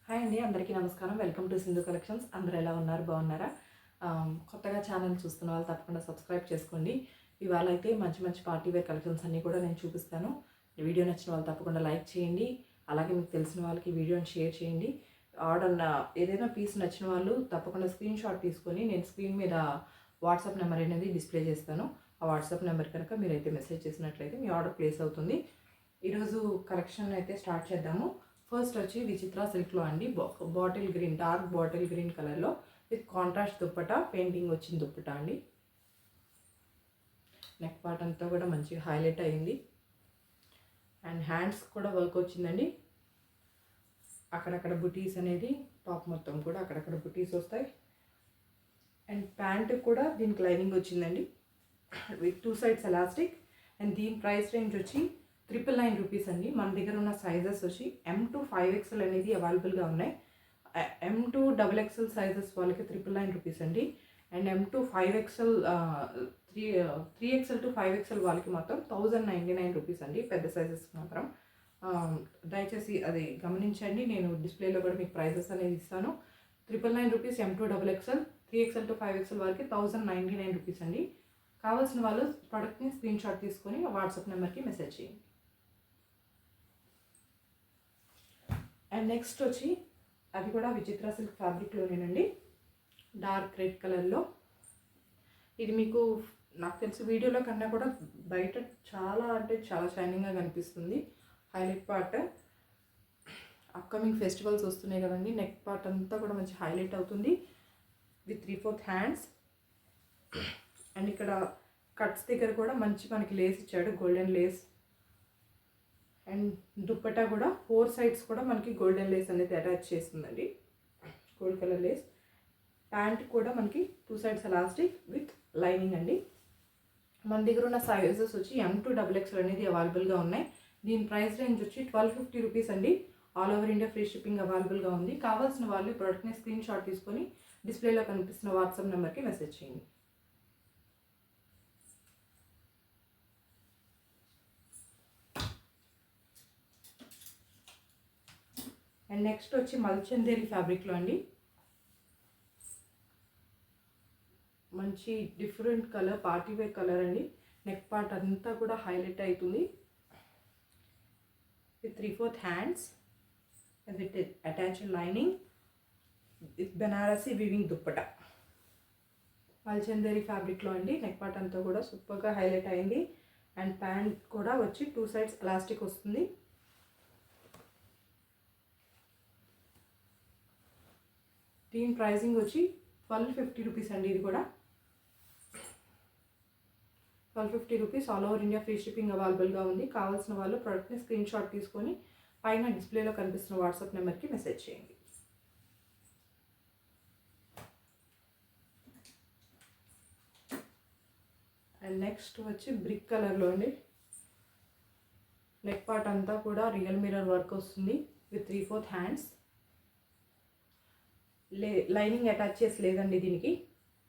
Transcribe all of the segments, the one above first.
Hi అండి, అందరికీ నమస్కారం. Welcome to Sindhu collections. అందరూ ఎలా ఉన్నారు? బాగున్నారా? కొత్తగా ఛానల్ చూస్తున్న వాళ్ళు తప్పకుండా సబ్స్క్రైబ్ చేసుకోండి. ఇవాళ అయితే మంచి మంచి పార్టీ వేర్ కలెక్షన్స్ అన్నీ కూడా నేను చూపిస్తాను. వీడియో నచ్చిన వాళ్ళు తప్పకుండా లైక్ చేయండి. అలాగే మీకు తెలిసిన వాళ్ళకి వీడియోని షేర్ చేయండి. ఏదైనా పీస్ నచ్చిన వాళ్ళు తప్పకుండా స్క్రీన్ షాట్ తీసుకొని నేను స్క్రీన్ మీద వాట్సాప్ నెంబర్ అనేది డిస్ప్లే చేస్తాను. ఆ వాట్సాప్ నెంబర్ కనుక మీరైతే మెసేజ్ చేసినట్లయితే మీ ఆర్డర్ ప్లేస్ అవుతుంది. ఈరోజు కలెక్షన్ అయితే స్టార్ట్ చేద్దాము. ఫస్ట్ వచ్చి విచిత్ర సిల్క్లో అండి, bottle green, dark bottle green కలర్లో విత్ కాంట్రాస్ట్ దుప్పటా, పెయింటింగ్ వచ్చిన దుప్పటా అండి. నెక్ పార్ట్ అంతా కూడా మంచిగా హైలైట్ అయింది. అండ్ హ్యాండ్స్ కూడా వర్క్ వచ్చిందండి. అక్కడక్కడ బుటీస్ అనేది టాప్ మొత్తం కూడా అక్కడక్కడ బుటీస్ వస్తాయి. అండ్ ప్యాంట్ కూడా దీనికి లైనింగ్ వచ్చిందండి విత్ 2 సైడ్స్ ఎలాస్టిక్. అండ్ దీని ప్రైస్ రేంజ్ వచ్చి 999 రూపీస్ అండి. మన దగ్గర ఉన్న సైజెస్ వచ్చి M to 5XL అనేది అవైలబుల్గా ఉన్నాయి. M to XXL సైజెస్ వాళ్ళకి 999 రూపీస్ అండి. And M to 5XL 3XL to 5XL వాళ్ళకి మాత్రం 1099 రూపీస్ అండి, పెద్ద సైజెస్ మాత్రం. దయచేసి అది గమనించండి. నేను డిస్ప్లేలో కూడా మీకు ప్రైజెస్ అనేది ఇస్తాను. 999 rupees M to XXL, 3XL to 5XL వాళ్ళకి 1099 రూపీస్ అండి. కావాల్సిన వాళ్ళు ప్రోడక్ట్ని స్క్రీన్ షాట్ తీసుకొని వాట్సాప్ నెంబర్కి మెసేజ్ చేయండి. అండ్ నెక్స్ట్ వచ్చి అది కూడా విచిత్ర సిల్క్ ఫ్యాబ్రిక్లోనేనండి, డార్క్ రెడ్ కలర్లో. ఇది మీకు నాకు తెలిసి వీడియోలో కన్నా కూడా బయట చాలా అంటే చాలా షైనింగ్గా కనిపిస్తుంది. హైలైట్ పార్ట్, అప్కమింగ్ ఫెస్టివల్స్ వస్తున్నాయి కదండి, నెక్ పార్ట్ అంతా కూడా మంచి హైలైట్ అవుతుంది విత్ 3/4 హ్యాండ్స్. అండ్ ఇక్కడ కట్స్ దగ్గర కూడా మంచి మనకి లేస్ ఇచ్చాడు, గోల్డెన్ లేస్. అండ్ దుప్పటా కూడా 4 సైడ్స్ కూడా మనకి గోల్డెన్ లేస్ అనేది అటాచ్ చేస్తుందండి, గోల్డ్ కలర్ లేస్. ప్యాంట్ కూడా మనకి 2 సైడ్స్ ఎలాస్టిక్ విత్ లైనింగ్ అండి. మన దగ్గర ఉన్న సైజెస్ వచ్చి M to XXL అనేది అవైలబుల్గా ఉన్నాయి. దీని ప్రైస్ రేంజ్ వచ్చి 1250 రూపీస్ అండి. All over India free shipping అవైలబుల్గా ఉంది. కావాల్సిన వాళ్ళు ప్రోడక్ట్ని స్క్రీన్ షాట్ తీసుకొని డిస్ప్లేలో కనిపిస్తున్న వాట్సాప్ నెంబర్కి మెసేజ్ చేయండి. అండ్ నెక్స్ట్ వచ్చి మల్చందేరి ఫ్యాబ్రిక్లో అండి, మంచి different colour, party wear colour అండి. నెక్ పార్ట్ అంతా కూడా హైలైట్ అవుతుంది with 3/4 hands with attached lining with Banarasi weaving dupatta. Malchanderi ఫ్యాబ్రిక్లో అండి, నెక్ పార్ట్ అంతా కూడా సూపర్గా హైలైట్ అయింది. అండ్ ప్యాంట్ కూడా వచ్చి 2 సైడ్స్ ఎలాస్టిక్ వస్తుంది. దీని ప్రైజింగ్ వచ్చి 1250 రూపీస్ అండి. ఇది కూడా 1250 rupees. All over India free shipping అవైలబుల్గా ఉంది. కావాల్సిన వాళ్ళు ప్రోడక్ట్ని స్క్రీన్ షాట్ తీసుకొని పైన డిస్ప్లేలో కనిపిస్తున్న వాట్సాప్ నెంబర్కి మెసేజ్ చేయండి. అండ్ నెక్స్ట్ వచ్చి బ్రిక్ కలర్లో అండి, నెక్ పార్ట్ అంతా కూడా రియల్ మిర్రర్ వర్క్ వస్తుంది విత్ 3/4 హ్యాండ్స్. లైనింగ్ అటాచ్ చేసి లేదండి దీనికి.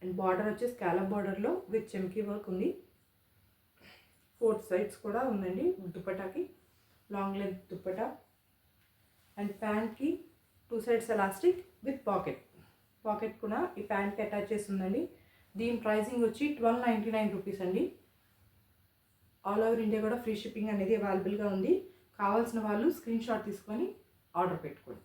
అండ్ బార్డర్ వచ్చి స్కాలప్ బార్డర్లో విత్ చెమ్కీ వర్క్ ఉంది. 4 సైడ్స్ కూడా ఉందండి దుప్పటాకి, లాంగ్ లెంత్ దుప్పటా. అండ్ ప్యాంట్కి 2 సైడ్స్ ఎలాస్టిక్ విత్ పాకెట్ కూడా ఈ ప్యాంట్కి అటాచ్ చేసి ఉందండి. దీని ప్రైజింగ్ వచ్చి 1299 రూపీస్ అండి. ఆల్ ఓవర్ ఇండియా కూడా ఫ్రీ షిప్పింగ్ అనేది అవైలబుల్గా ఉంది. కావాల్సిన వాళ్ళు స్క్రీన్ షాట్ తీసుకొని ఆర్డర్ పెట్టుకోండి.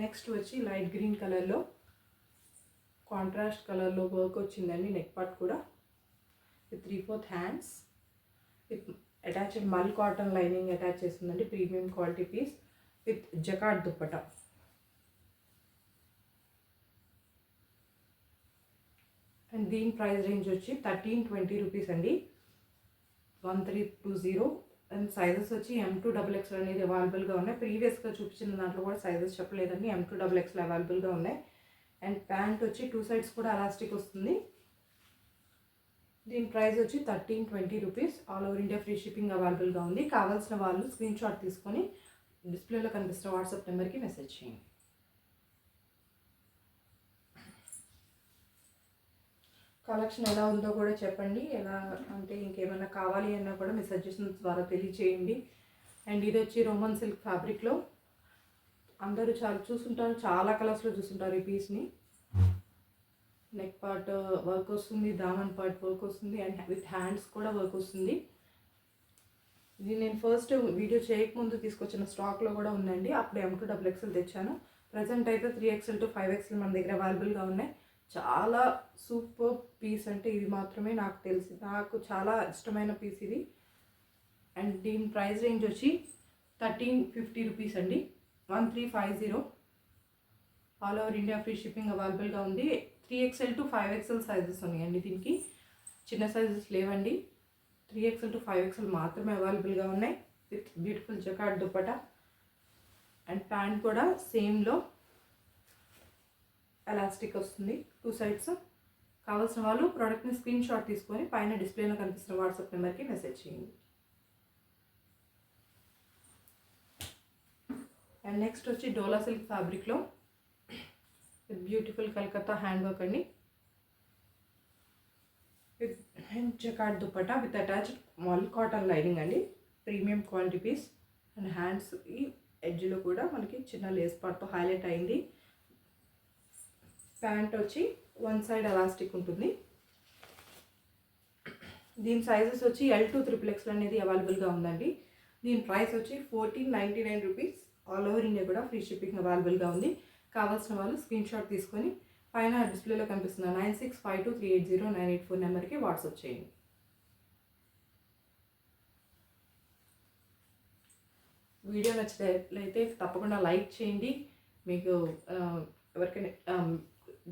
నెక్స్ట్ వచ్చి లైట్ గ్రీన్ కలర్లో కాంట్రాస్ట్ కలర్లో వర్క్ వచ్చిందండి. నెక్ పార్ట్ కూడా విత్ 3/4 హ్యాండ్స్ విత్ అటాచ్డ్ మల్ కాటన్ లైనింగ్ అటాచ్ చేస్తుందండి. Premium quality piece with jacquard dupatta. And దీని ప్రైస్ రేంజ్ వచ్చి 1320 రూపీస్ అండి, 1320. అండ్ సైజెస్ వచ్చి M to XXL అనేది అవైలబుల్గా ఉన్నాయి. ప్రీవియస్గా చూపించిన దాంట్లో కూడా సైజెస్ చెప్పలేదండి, M to XXL అవైలబుల్గా ఉన్నాయి. అండ్ ప్యాంట్ వచ్చి 2 సైడ్స్ కూడా ఎలాస్టిక్ వస్తుంది. దీని ప్రైస్ వచ్చి 1320 rupees. All over India free shipping అవైలబుల్గా ఉంది. కావాల్సిన వాళ్ళు స్క్రీన్ షాట్ తీసుకొని డిస్ప్లేలో కనిపిస్తున్న వాట్సాప్ నెంబర్కి మెసేజ్ చేయండి. కలెక్షన్ ఎలా ఉందో కూడా చెప్పండి. ఎలా అంటే ఇంకేమైనా కావాలి అన్నా కూడా మీ సజెషన్స్ ద్వారా తెలియచేయండి. అండ్ ఇది వచ్చి రోమన్ సిల్క్ ఫ్యాబ్రిక్లో అందరూ చాలా చూసుంటారు, చాలా కలర్స్లో చూసుంటారు ఈ పీస్ని. నెక్ పార్ట్ వర్క్ వస్తుంది, దామన్ పార్ట్ వర్క్ వస్తుంది, అండ్ విత్ హ్యాండ్స్ కూడా వర్క్ వస్తుంది. ఇది నేను ఫస్ట్ వీడియో చేయకముందు తీసుకొచ్చిన స్టాక్లో కూడా ఉందండి. అప్పుడు M2 XXL తెచ్చాను. ప్రజెంట్ అయితే 3XL to 5XL మన దగ్గర అవైలబుల్గా ఉన్నాయి. చాలా సూపర్ పీస్ అంటే ఇది మాత్రమే నాకు చాలా ఇష్టమైన పీస్ ఇది. అండ్ దీని ప్రైస్ రేంజ్ వచ్చి 1350 రూపీస్ అండి. 1350. All over India free shipping అవైలబుల్గా ఉంది. 3XL to 5XL సైజెస్ ఉన్నాయండి. దీనికి చిన్న సైజెస్ లేవండి. 3XL to 5XL మాత్రమే అవైలబుల్గా ఉన్నాయి. With beautiful jacquard dupatta and pant కూడా సేమ్లో ఎలాస్టిక్ వస్తుంది 2 సైడ్స్. కావాల్సిన వాళ్ళు ప్రోడక్ట్ని స్క్రీన్ షాట్ తీసుకొని పైన డిస్ప్లేలో కనిపిస్తున్న వాట్సాప్ నెంబర్కి మెసేజ్ చేయండి. అండ్ నెక్స్ట్ వచ్చి డోలా సిల్క్ ఫ్యాబ్రిక్లో బ్యూటిఫుల్ కలకత్తా హ్యాండ్ వర్క్ అండి. With jacquard dupatta with attached mal cotton lining అండి. Premium quality piece. And hands ఈ ఎడ్జ్లో కూడా మనకి చిన్న లేస్ పార్ట్తో హైలైట్ అయింది. ప్యాంట్ వచ్చి 1 సైడ్ ఎలాస్టిక్ ఉంటుంది. దీని సైజెస్ వచ్చి L to XXL అనేది అవైలబుల్గా ఉందండి. దీని ప్రైస్ వచ్చి 1499 రూపీస్. ఆల్ ఓవర్ ఇండియా కూడా ఫ్రీ షిప్పింగ్ అవైలబుల్గా ఉంది. కావాల్సిన వాళ్ళు స్క్రీన్ షాట్ తీసుకొని పైన డిస్ప్లేలో కనిపిస్తున్న 9652380984 నెంబర్కి వాట్సాప్ చేయండి. వీడియో నచ్చినట్లయితే తప్పకుండా లైక్ చేయండి. మీకు ఎవరికైనా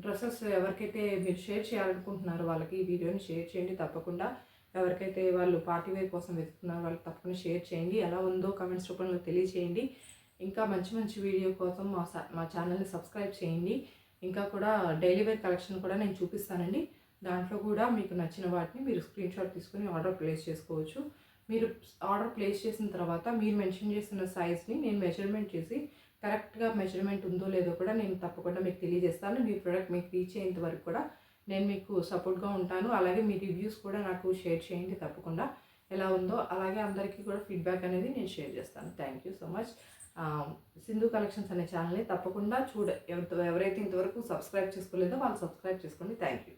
డ్రెస్సెస్ ఎవరికైతే మీరు షేర్ చేయాలనుకుంటున్నారో వాళ్ళకి ఈ వీడియోని షేర్ చేయండి. తప్పకుండా ఎవరికైతే వాళ్ళు పార్టీ వేర్ కోసం వెతుకున్నారో వాళ్ళకి తప్పకుండా షేర్ చేయండి. ఎలా ఉందో కమెంట్స్ రూపంలో తెలియచేయండి. ఇంకా మంచి మంచి వీడియో కోసం మా ఛానల్ని సబ్స్క్రైబ్ చేయండి. ఇంకా కూడా డైలీ వేర్ కలెక్షన్ కూడా నేను చూపిస్తానండి. దాంట్లో కూడా మీకు నచ్చిన వాటిని మీరు స్క్రీన్ షాట్ తీసుకుని ఆర్డర్ ప్లేస్ చేసుకోవచ్చు. మీరు ఆర్డర్ ప్లేస్ చేసిన తర్వాత మీరు మెన్షన్ చేస్తున్న సైజ్ని నేను మెజర్మెంట్ చేసి కరెక్ట్గా మెజర్మెంట్ ఉందో లేదో కూడా నేను తప్పకుండా మీకు తెలియజేస్తాను. మీ ప్రోడక్ట్ మీకు రీచ్ అయ్యేంత వరకు కూడా నేను మీకు సపోర్ట్గా ఉంటాను. అలాగే మీ రివ్యూస్ కూడా నాకు షేర్ చేయండి తప్పకుండా. ఎలా ఉందో అలాగే అందరికీ కూడా ఫీడ్బ్యాక్ అనేది నేను షేర్ చేస్తాను. Thank you so much. Sindhu collections అనే ఛానల్ని తప్పకుండా ఎవరైతే ఇంతవరకు సబ్స్క్రైబ్ చేసుకోలేదో వాళ్ళు సబ్స్క్రైబ్ చేసుకోండి. Thank you.